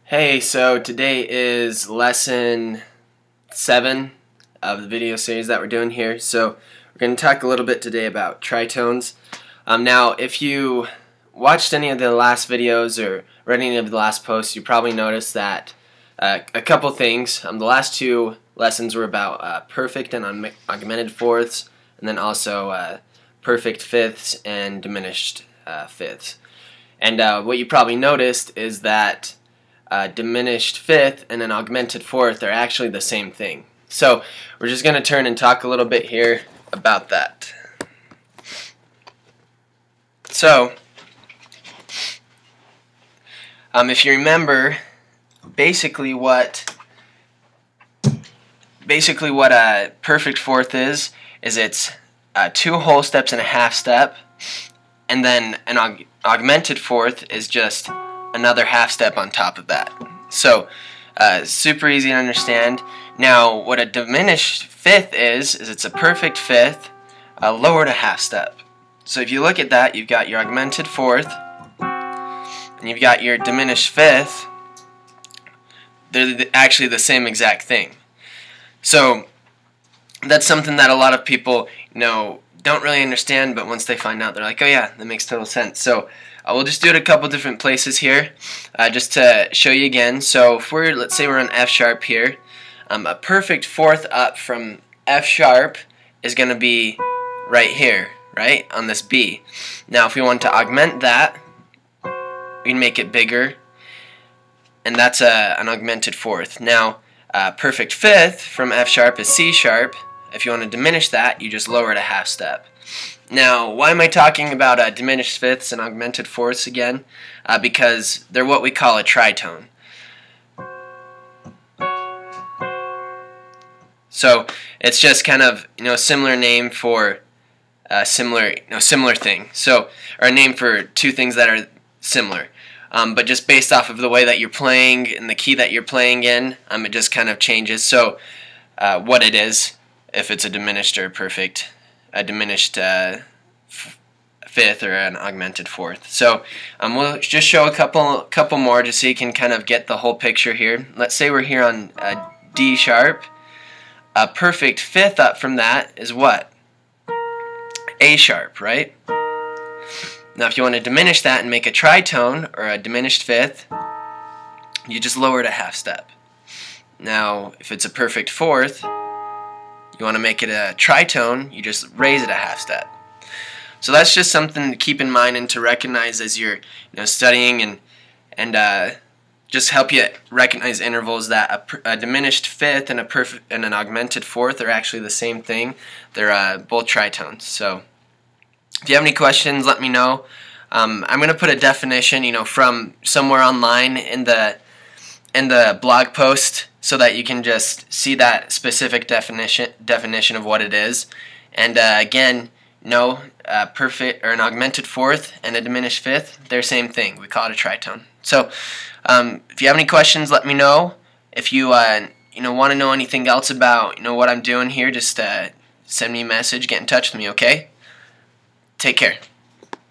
Hey, so today is lesson 7 of the video series that we're doing here. So we're going to talk a little bit today about tritones. Now, if you watched any of the last videos or read any of the last posts, you probably noticed that a couple things. The last two lessons were about perfect and augmented fourths, and then also perfect fifths and diminished fifths. And what you probably noticed is that diminished fifth and an augmented fourth are actually the same thing. So we're just going to turn and talk a little bit here about that. So if you remember, basically what a perfect fourth is it's 2 whole steps and a half step, and then an augmented fourth is just another half step on top of that. So super easy to understand. Now what a diminished fifth is it's a perfect fifth lowered a half step. So if you look at that, you've got your augmented fourth and you've got your diminished fifth. They're actually the same exact thing. So that's something that a lot of people don't really understand, but once they find out, they're like, oh yeah, that makes total sense. So we'll just do it a couple different places here, just to show you again. So if let's say we're on F sharp here, a perfect fourth up from F sharp is going to be right here, right, on this B. Now if we want to augment that, we can make it bigger, and that's an augmented fourth. Now perfect fifth from F sharp is C sharp. If you want to diminish that, you just lower it a half step. Now, why am I talking about diminished fifths and augmented fourths again? Because they're what we call a tritone. So it's just kind of a similar name for a similar thing. So, or a name for two things that are similar. But just based off of the way that you're playing and the key that you're playing in, it just kind of changes. So what it is, if it's a diminished or perfect, a diminished fifth or an augmented fourth. So we'll just show a couple more just so you can kind of get the whole picture here. Let's say we're here on D sharp. A perfect fifth up from that is what? A sharp, right? Now if you want to diminish that and make a tritone or a diminished fifth, you just lower it a half step. Now if it's a perfect fourth, you want to make it a tritone, you just raise it a half step. So that's just something to keep in mind and to recognize as you're studying, and just help you recognize intervals that a diminished fifth and an augmented fourth are actually the same thing. They're both tritones. So if you have any questions, let me know. I'm going to put a definition from somewhere online in the blog post, so that you can just see that specific definition of what it is. And again, perfect or an augmented fourth and a diminished fifth, they're same thing. We call it a tritone. So if you have any questions, let me know. If you want to know anything else about what I'm doing here, just send me a message, get in touch with me, okay? Take care.